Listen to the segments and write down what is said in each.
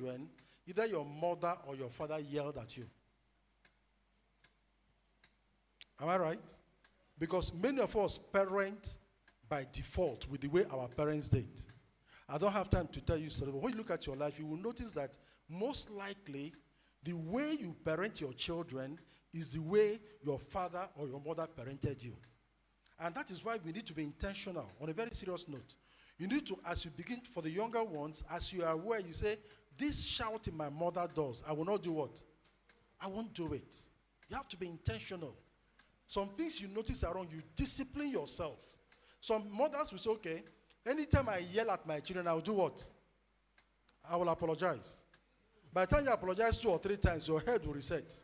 children, either your mother or your father yelled at you. Am I right? Because many of us parent by default with the way our parents did. I don't have time to tell you story, but when you look at your life, you will notice that most likely the way you parent your children is the way your father or your mother parented you. And that is why we need to be intentional. On a very serious note, you need to, as you begin, for the younger ones, as you are aware, you say, this shouting my mother does, I will not do what? I won't do it. You have to be intentional. Some things you notice are wrong, you discipline yourself. Some mothers will say, okay, anytime I yell at my children, I will do what? I will apologize. By the time you apologize 2 or 3 times, your head will reset.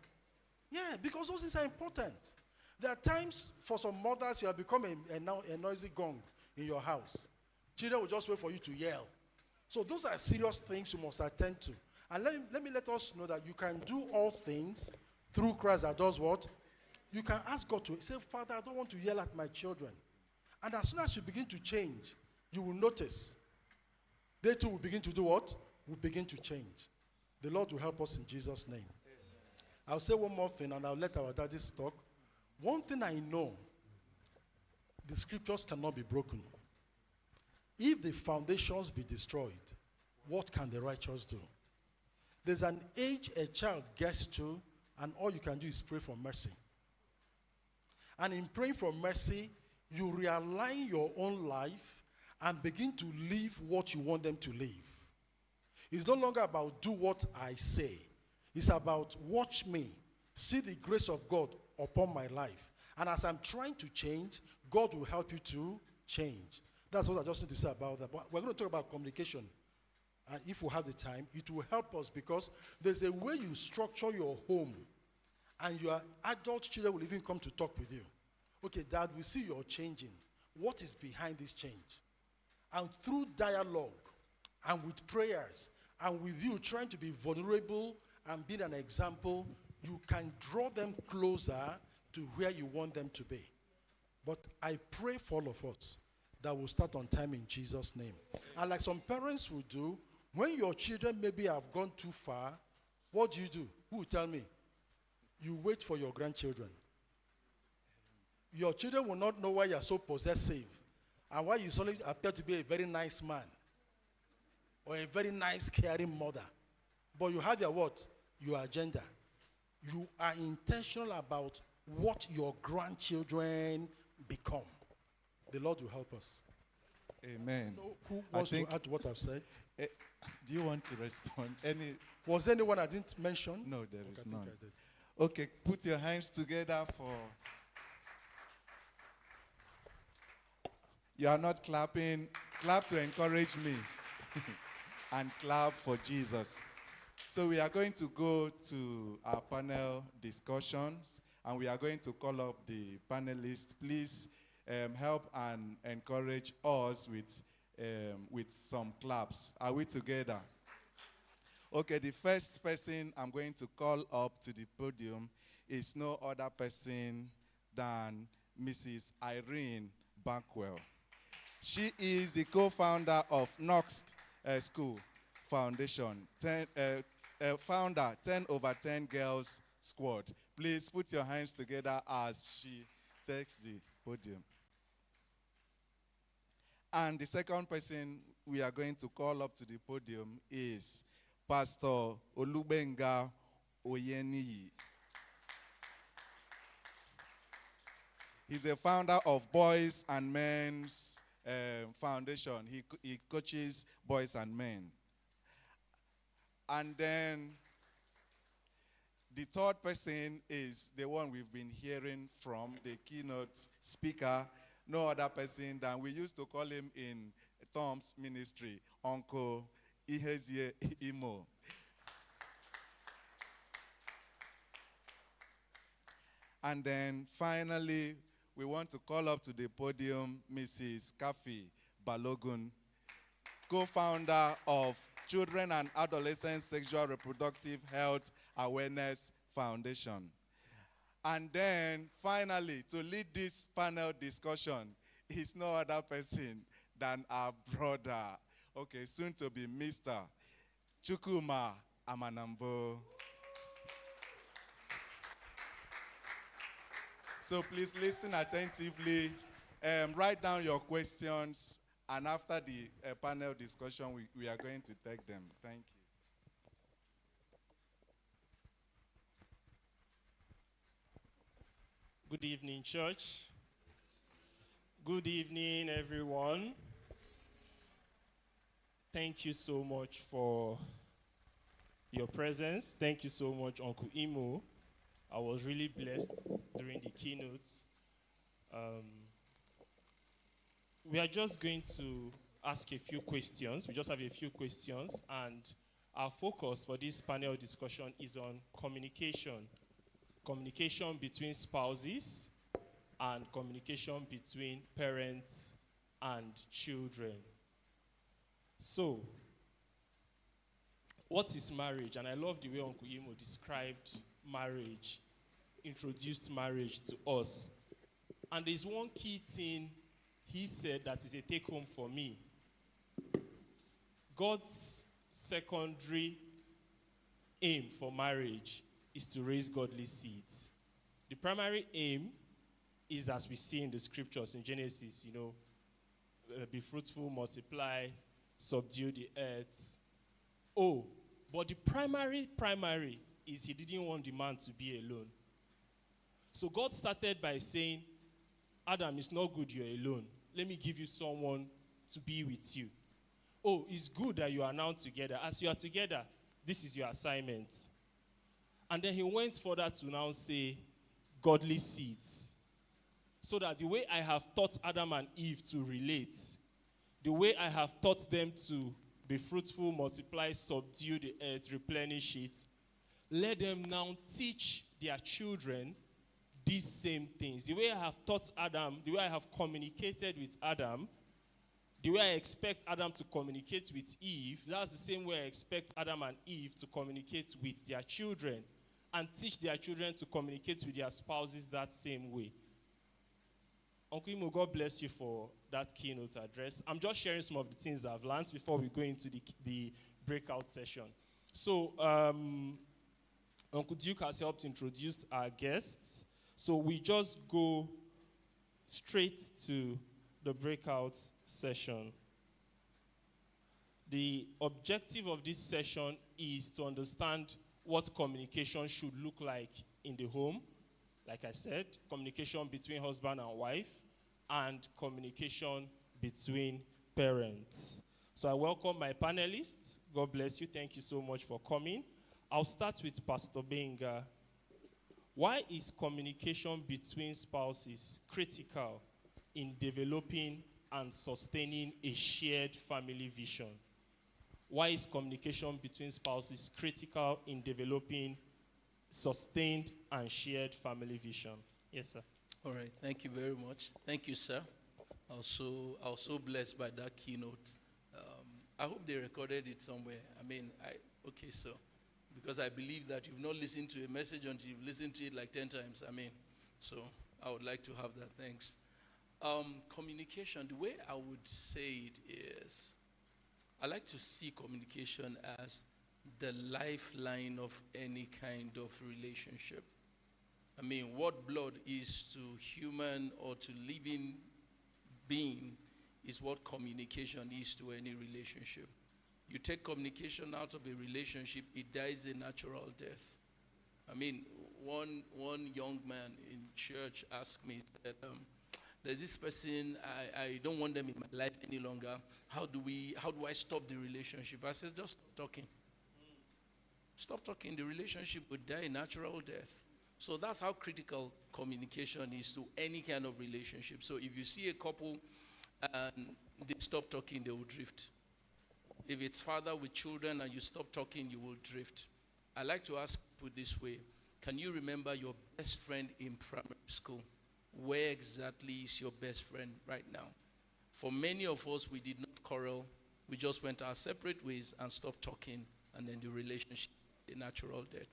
Yeah, because those things are important. There are times for some mothers, you have become a noisy gong in your house. Children will just wait for you to yell. So those are serious things you must attend to. And let us know that you can do all things through Christ that does what? You can ask God to say, Father, I don't want to yell at my children. And as soon as you begin to change, you will notice. They too will begin to do what? Will begin to change. The Lord will help us in Jesus' name. Amen. I'll say one more thing and I'll let our daddies talk. One thing I know, the scriptures cannot be broken. If the foundations be destroyed, what can the righteous do? There's an age a child gets to, and all you can do is pray for mercy. And in praying for mercy, you realign your own life and begin to live what you want them to live. It's no longer about do what I say. It's about watch me, see the grace of God upon my life. And as I'm trying to change, God will help you to change. That's what I just need to say about that. But we're going to talk about communication. And if we have the time, it will help us because there's a way you structure your home. And your adult children will even come to talk with you. Okay, Dad, we see you're changing. What is behind this change? And through dialogue and with prayers and with you trying to be vulnerable and being an example, you can draw them closer to where you want them to be. But I pray for all of us that will start on time in Jesus' name. And like some parents will do, when your children maybe have gone too far, what do? Who will tell me? You wait for your grandchildren. Your children will not know why you are so possessive and why you suddenly appear to be a very nice man or a very nice caring mother. But you have your what? Your agenda. You are intentional about what your grandchildren become. The Lord will help us. Amen. Who wants to add to what I've said? Do you want to respond? Was there anyone I didn't mention? No, there is none. Okay, put your hands together for... You are not clapping. Clap to encourage me. And clap for Jesus. So we are going to go to our panel discussions. And we are going to call up the panelists. Please help and encourage us with some claps. Are we together? Okay, the first person I'm going to call up to the podium is no other person than Mrs. Irene Bankwell. She is the co-founder of Knox School Foundation, founder 10/10 Girls Squad. Please put your hands together as she takes the podium. And the second person we are going to call up to the podium is Pastor Olubenga Oyeniyi. He's a founder of Boys and Men's Foundation. He coaches boys and men. And then the third person is the one we've been hearing from, the keynote speaker, no other person than we used to call him in Tom's ministry, Uncle Ihezie Imo. And then finally, we want to call up to the podium Mrs. Kafi Balogun, co-founder of Children and Adolescent Sexual Reproductive Health Awareness Foundation. And then finally, to lead this panel discussion is no other person than our brother, okay, soon to be Mr. Chukuma Amanambo. So please listen attentively. Write down your questions, and after the panel discussion, we are going to take them. Thank you. Good evening, church. Good evening, everyone. Thank you so much for your presence. Thank you so much, Uncle Imo. I was really blessed during the keynote. We are just going to ask a few questions. We just have a few questions, and our focus for this panel discussion is on communication. Communication between spouses and communication between parents and children. So, what is marriage? And I love the way Uncle Imo described marriage, introduced marriage to us. And there's one key thing he said that is a take home for me. God's secondary aim for marriage is to raise godly seeds. The primary aim is, as we see in the scriptures in Genesis, be fruitful, multiply, subdue the earth. Oh, but the primary is he didn't want the man to be alone. So God started by saying, Adam, it's not good you're alone. Let me give you someone to be with you. Oh, it's good that you are now together. As you are together, this is your assignment. And then he went further to now say, godly seeds. So that the way I have taught Adam and Eve to relate, the way I have taught them to be fruitful, multiply, subdue the earth, replenish it, let them now teach their children these same things. The way I have taught Adam, the way I have communicated with Adam, the way I expect Adam to communicate with Eve, that's the same way I expect Adam and Eve to communicate with their children and teach their children to communicate with their spouses that same way. Uncle Imo, God bless you for that keynote address. I'm just sharing some of the things I've learned before we go into the breakout session. So, Uncle Duke has helped introduce our guests. So we just go straight to the breakout session. The objective of this session is to understand what communication should look like in the home. Like I said, communication between husband and wife, and communication between parents. So I welcome my panelists. God bless you. Thank you so much for coming. I'll start with Pastor Benga. Why is communication between spouses critical in developing and sustaining a shared family vision? Why is communication between spouses critical in developing sustained and shared family vision? Yes, sir. All right, thank you very much. Thank you, sir. I was so blessed by that keynote. I hope they recorded it somewhere. Okay, so, because I believe that you've not listened to a message until you've listened to it like 10 times. So I would like to have that. Thanks. Communication, the way I would say it is, I like to see communication as the lifeline of any kind of relationship. What blood is to human or to living being is what communication is to any relationship. You take communication out of a relationship, it dies a natural death. One young man in church asked me that there's this person, I don't want them in my life any longer. How do I stop the relationship? I said, just stop talking. Stop talking, the relationship would die a natural death. So that's how critical communication is to any kind of relationship. So if you see a couple and they stop talking, they will drift. If it's father with children and you stop talking, you will drift. I like to ask people this way. Can you remember your best friend in primary school? Where exactly is your best friend right now? For many of us, we did not quarrel. We just went our separate ways and stopped talking, and then the relationship, the natural death.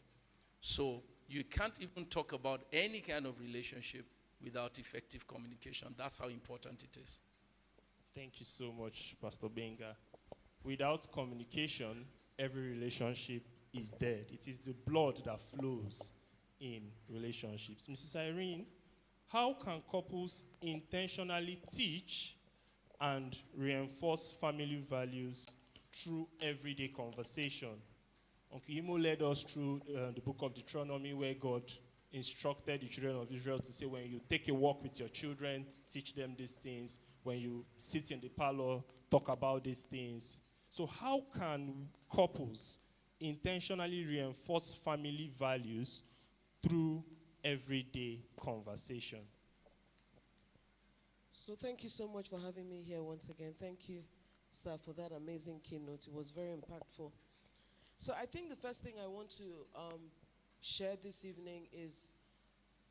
So you can't even talk about any kind of relationship without effective communication. That's how important it is. Thank you so much, Pastor Benga. Without communication, every relationship is dead. It is the blood that flows in relationships. Mrs. Irene, how can couples intentionally teach and reinforce family values through everyday conversation? Uncle Imo led us through the book of Deuteronomy, where God instructed the children of Israel to say, when you take a walk with your children, teach them these things. When you sit in the parlor, talk about these things. So how can couples intentionally reinforce family values through everyday conversation? So thank you so much for having me here once again. Thank you, sir, for that amazing keynote. It was very impactful. So I think the first thing I want to share this evening is,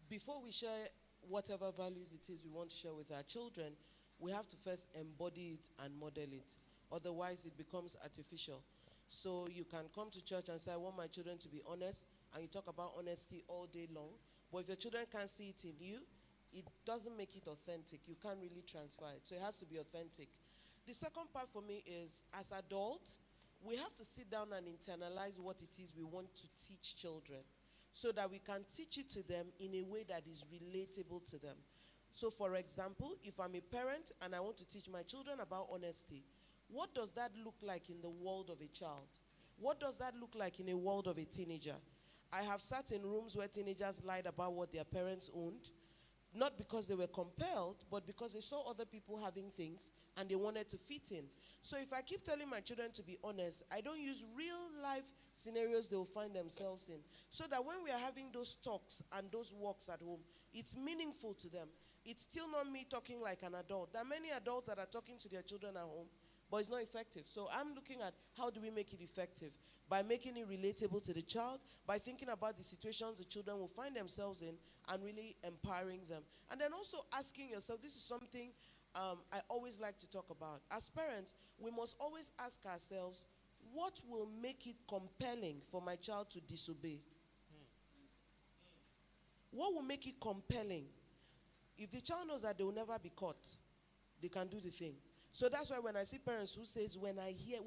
before we share whatever values it is we want to share with our children, we have to first embody it and model it. Otherwise, it becomes artificial. So you can come to church and say, I want my children to be honest, and you talk about honesty all day long. But if your children can't see it in you, it doesn't make it authentic. You can't really transfer it. So it has to be authentic. The second part for me is, as adults, we have to sit down and internalize what it is we want to teach children, so that we can teach it to them in a way that is relatable to them. So for example, if I'm a parent and I want to teach my children about honesty, what does that look like in the world of a child? What does that look like in a world of a teenager? I have sat in rooms where teenagers lied about what their parents owned, not because they were compelled, but because they saw other people having things and they wanted to fit in. So if I keep telling my children to be honest, I don't use real life scenarios they will find themselves in, so that when we are having those talks and those walks at home, it's meaningful to them. It's still not me talking like an adult. There are many adults that are talking to their children at home, but it's not effective. So I'm looking at, how do we make it effective? By making it relatable to the child, by thinking about the situations the children will find themselves in, and really empowering them. And then also asking yourself, this is something I always like to talk about. As parents, we must always ask ourselves, what will make it compelling for my child to disobey? What will make it compelling? If the child knows that they will never be caught, they can do the thing. So that's why when I see parents who says, when I hear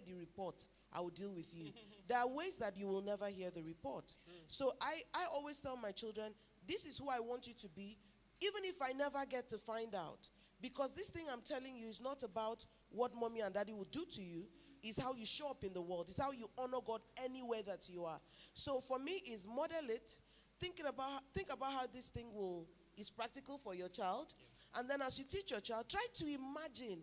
the report, I will deal with you. There are ways that you will never hear the report. So I always tell my children, this is who I want you to be, even if I never get to find out. Because this thing I'm telling you is not about what mommy and daddy will do to you. It's how you show up in the world. It's how you honor God anywhere that you are. So for me, is model it. Think about how this thing is practical for your child. And then as you teach your child, try to imagine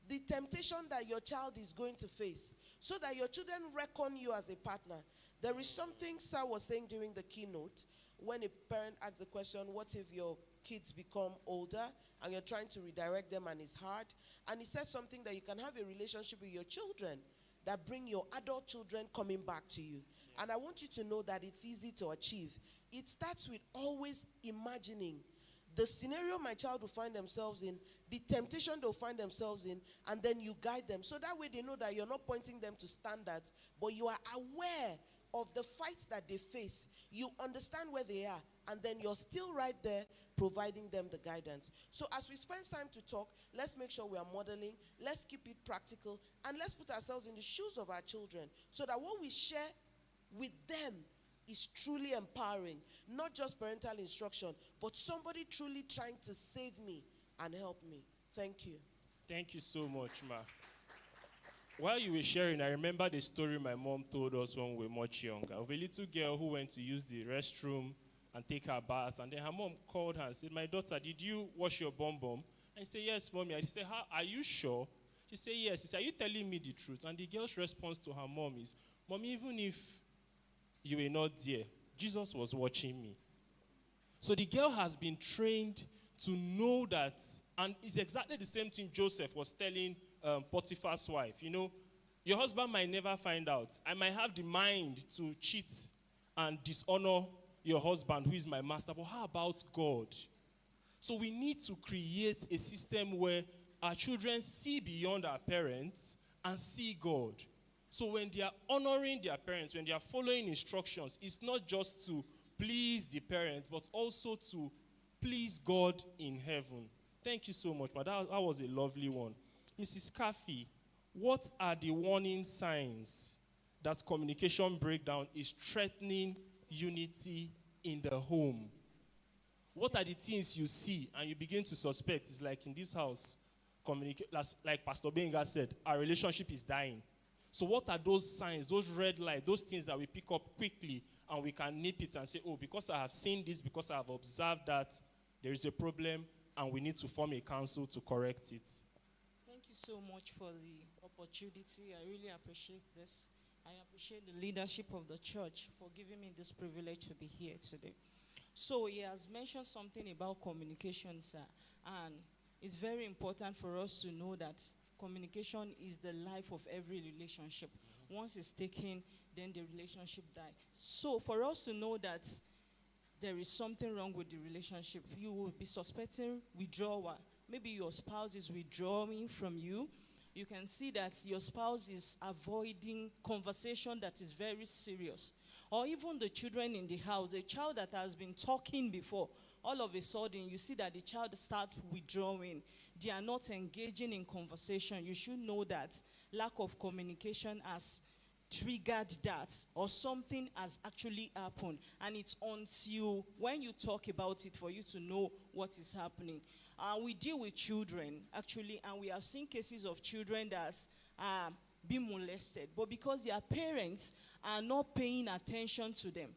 the temptation that your child is going to face, so that your children reckon you as a partner. There is something Sir was saying during the keynote, when a parent asks the question, what if your kids become older and you're trying to redirect them and it's hard? And he said something, that you can have a relationship with your children that bring your adult children coming back to you. And I want you to know that it's easy to achieve. It starts with always imagining the scenario my child will find themselves in, the temptation they'll find themselves in, and then you guide them. So that way they know that you're not pointing them to standards, but you are aware of the fights that they face. You understand where they are, and then you're still right there providing them the guidance. So as we spend time to talk, let's make sure we are modeling, let's keep it practical, and let's put ourselves in the shoes of our children, so that what we share with them is truly empowering. Not just parental instruction, but somebody truly trying to save me and help me. Thank you. Thank you so much, Ma. While you were sharing, I remember the story my mom told us when we were much younger, of a little girl who went to use the restroom and take her bath. And then her mom called her and said, my daughter, did you wash your bum bum? And she said, yes, mommy. And she said, are you sure? She said, yes. She said, are you telling me the truth? And the girl's response to her mom is, Mommy, even if you were not there, Jesus was watching me. So the girl has been trained to know that, and it's exactly the same thing Joseph was telling Potiphar's wife. You know, your husband might never find out. I might have the mind to cheat and dishonor your husband, who is my master, but how about God? So we need to create a system where our children see beyond our parents and see God. So when they are honoring their parents, when they are following instructions, it's not just to please the parents, but also to please God in heaven. Thank you so much, but that was a lovely one. Mrs. Caffey, what are the warning signs that communication breakdown is threatening unity in the home. What are the things you see and you begin to suspect? It's like in this house, like Pastor Benga said, our relationship is dying. So what are those signs, those red lights, those things that we pick up quickly and we can nip it and say, oh, because I have seen this, because I have observed that, there is a problem and we need to form a council to correct it. Thank you so much for the opportunity. I really appreciate this. I appreciate the leadership of the church for giving me this privilege to be here today. So he has mentioned something about communication, sir, and it's very important for us to know that communication is the life of every relationship. Once it's taken, then the relationship dies. So for us to know that there is something wrong with the relationship, you will be suspecting withdrawal. Maybe your spouse is withdrawing from you. You can see that your spouse is avoiding conversation that is very serious. Or even the children in the house, a child that has been talking before, all of a sudden you see that the child starts withdrawing. They are not engaging in conversation. You should know that lack of communication has triggered that, or something has actually happened. And it's until when you talk about it for you to know what is happening. We deal with children, actually, and we have seen cases of children that are being molested. But because their parents are not paying attention to them,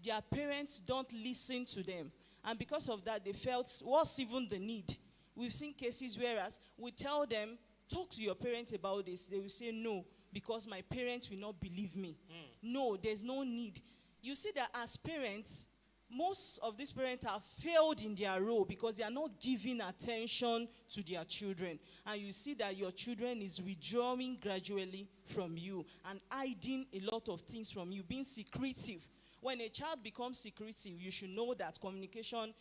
their parents don't listen to them, and because of that, they felt, what's even the need? We've seen cases whereas we tell them, talk to your parents about this. They will say, no, because my parents will not believe me. No, there's no need. You see that as parents, most of these parents have failed in their role because they are not giving attention to their children. And you see that your children is withdrawing gradually from you and hiding a lot of things from you, being secretive. When a child becomes secretive, you should know that communication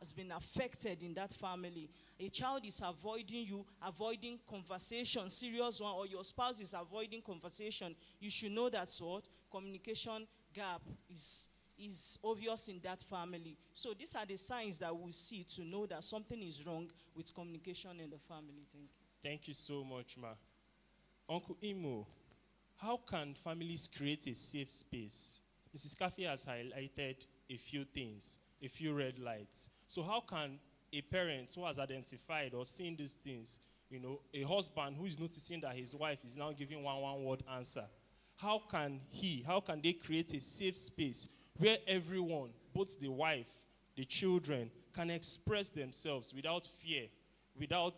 has been affected in that family. A child is avoiding you, avoiding conversation, serious one, or your spouse is avoiding conversation. You should know that what communication gap is obvious in that family. So these are the signs that we see to know that something is wrong with communication in the family. Thank you. Thank you so much, Ma. Uncle Imo, how can families create a safe space? Mrs. Kafi has highlighted a few things, a few red lights. So how can a parent who has identified or seen these things, a husband who is noticing that his wife is now giving one word answer, how can they create a safe space where everyone, both the wife, the children, can express themselves without fear, without,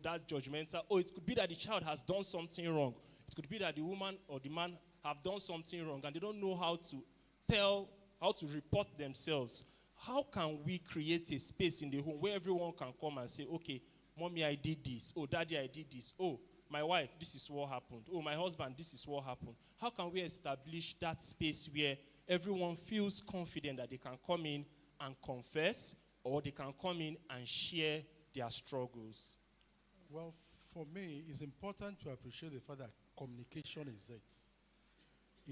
that judgmental, it could be that the child has done something wrong. It could be that the woman or the man have done something wrong and they don't know how to report themselves. How can we create a space in the home where everyone can come and say, okay, mommy, I did this. Oh, daddy, I did this. Oh, my wife, this is what happened. Oh, my husband, this is what happened. How can we establish that space where everyone feels confident that they can come in and confess, or they can come in and share their struggles? Well, for me, it's important to appreciate the fact that communication is it.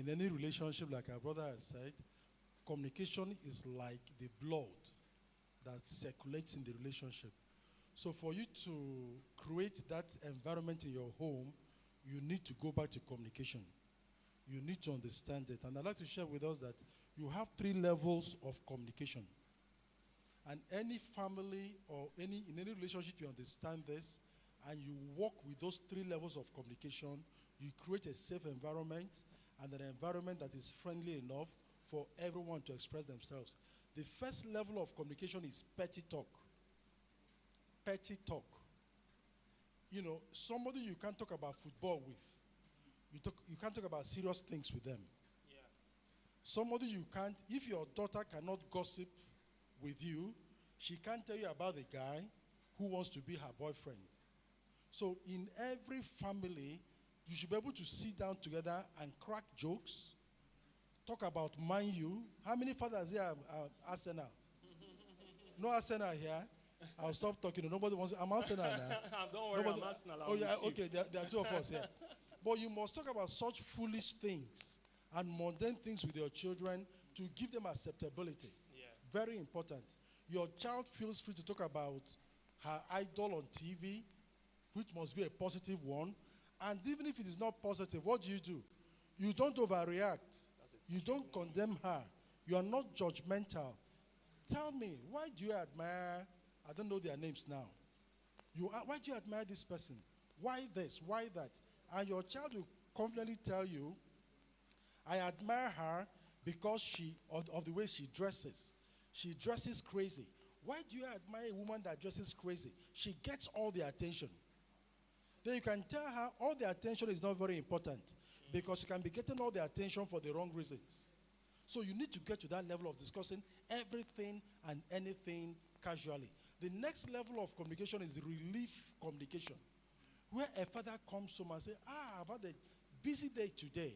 In any relationship, like our brother has said, communication is like the blood that circulates in the relationship. So for you to create that environment in your home, you need to go back to communication. You need to understand it. And I'd like to share with us that you have 3 levels of communication. And any family or in any relationship, you understand this, and you work with those 3 levels of communication, you create a safe environment and an environment that is friendly enough for everyone to express themselves. The first level of communication is petty talk. Petty talk. Somebody you can't talk about football with. You can't talk about serious things with them. Yeah. Somebody you can't, if your daughter cannot gossip with you, she can't tell you about the guy who wants to be her boyfriend. So in every family, you should be able to sit down together and crack jokes, talk about Man U. How many fathers here are Arsenal? No Arsenal here. I'll stop talking. Nobody wants. I'm Arsenal now. Don't worry, I'm Arsenal. Oh yeah, okay. There are 2 of us here. But you must talk about such foolish things and mundane things with your children to give them acceptability. Yeah. Very important. Your child feels free to talk about her idol on TV, which must be a positive one. And even if it is not positive, what do? You don't overreact. You don't condemn her. You are not judgmental. Tell me, why do you admire, I don't know their names now. Why do you admire this person? Why this? Why that? And your child will confidently tell you, I admire her because of the way she dresses. She dresses crazy. Why do you admire a woman that dresses crazy? She gets all the attention. Then you can tell her all the attention is not very important because you can be getting all the attention for the wrong reasons. So you need to get to that level of discussing everything and anything casually. The next level of communication is relief communication, where a father comes home and says, I've had a busy day today.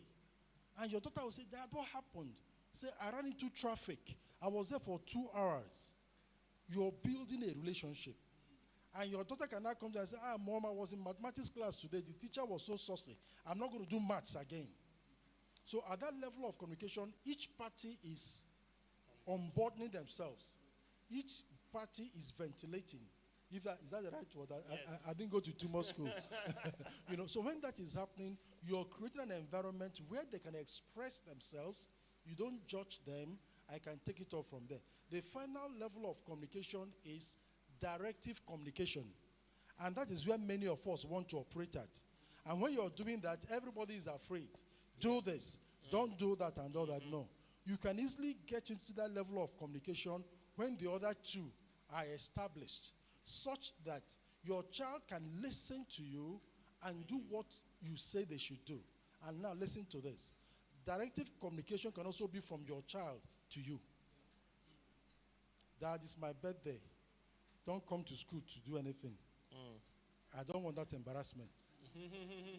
And your daughter will say, Dad, what happened? Say, I ran into traffic. I was there for 2 hours. You're building a relationship. And your daughter can now come to and say, Mom, I was in mathematics class today. The teacher was so saucy. I'm not going to do maths again. So at that level of communication, each party is unburdening themselves. Each party is ventilating. Is that the right word? I didn't go to tumor school. So when that is happening, you're creating an environment where they can express themselves. You don't judge them. I can take it off from there. The final level of communication is directive communication. And that is where many of us want to operate at. And when you're doing that, everybody is afraid. Do this. Don't do that and all that. No. You can easily get into that level of communication when the other two are established, such that your child can listen to you and do what you say they should do. And now listen to this. Directive communication can also be from your child to you. Dad, it's my birthday. Don't come to school to do anything. I don't want that embarrassment.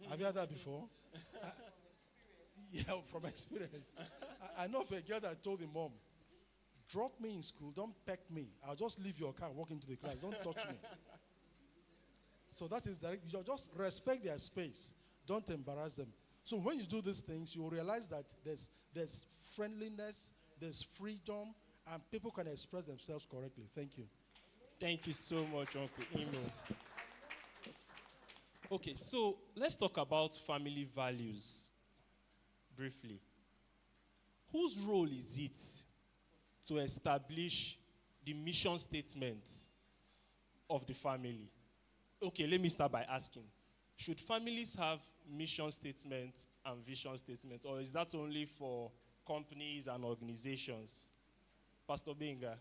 Have you heard that before? Yeah, from experience. I know of a girl that told the mom, drop me in school, don't peck me. I'll just leave your car and walk into the class. Don't touch me. So that is direct. You just respect their space. Don't embarrass them. So when you do these things, you will realize that there's friendliness, there's freedom, and people can express themselves correctly. Thank you. Thank you so much, Uncle Imo. Okay, so let's talk about family values briefly. Whose role is it to establish the mission statement of the family? Okay, let me start by asking, should families have mission statements and vision statements, or is that only for companies and organizations? Pastor Benga.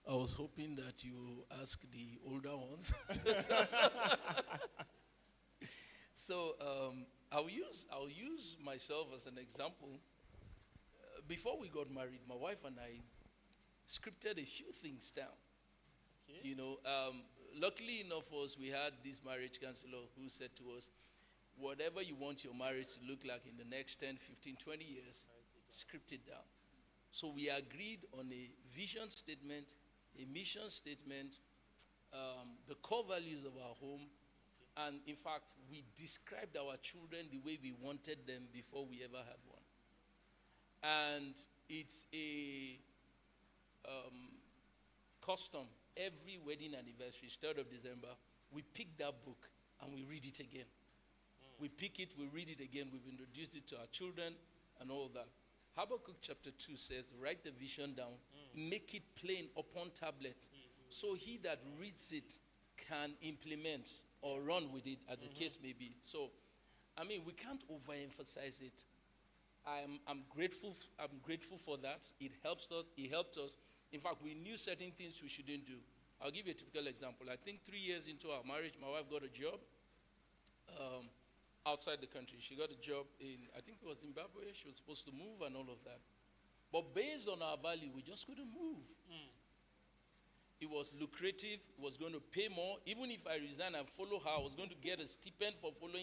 I was hoping that you ask the older ones. So I'll use myself as an example. Before we got married, my wife and I scripted a few things down. Okay. Luckily enough for us, we had this marriage counselor who said to us, whatever you want your marriage to look like in the next 10, 15, 20 years, script it down. So we agreed on a vision statement, a mission statement, the core values of our home, and in fact, we described our children the way we wanted them before we ever had one. And it's a custom. Every wedding anniversary, 3rd of December, we pick that book and we read it again. We pick it, we read it again. We've introduced it to our children and all that. Habakkuk chapter 2 says, write the vision down, make it plain upon tablet, so he that reads it can implement or run with it, as the case may be. So, we can't overemphasize it. I'm grateful for that. It helps us. It helped us. In fact, we knew certain things we shouldn't do. I'll give you a typical example. I think 3 years into our marriage, my wife got a job outside the country. She got a job in, I think it was Zimbabwe. She was supposed to move and all of that. But based on our value, we just couldn't move. It was lucrative. It was going to pay more. Even if I resign and follow her, I was going to get a stipend for following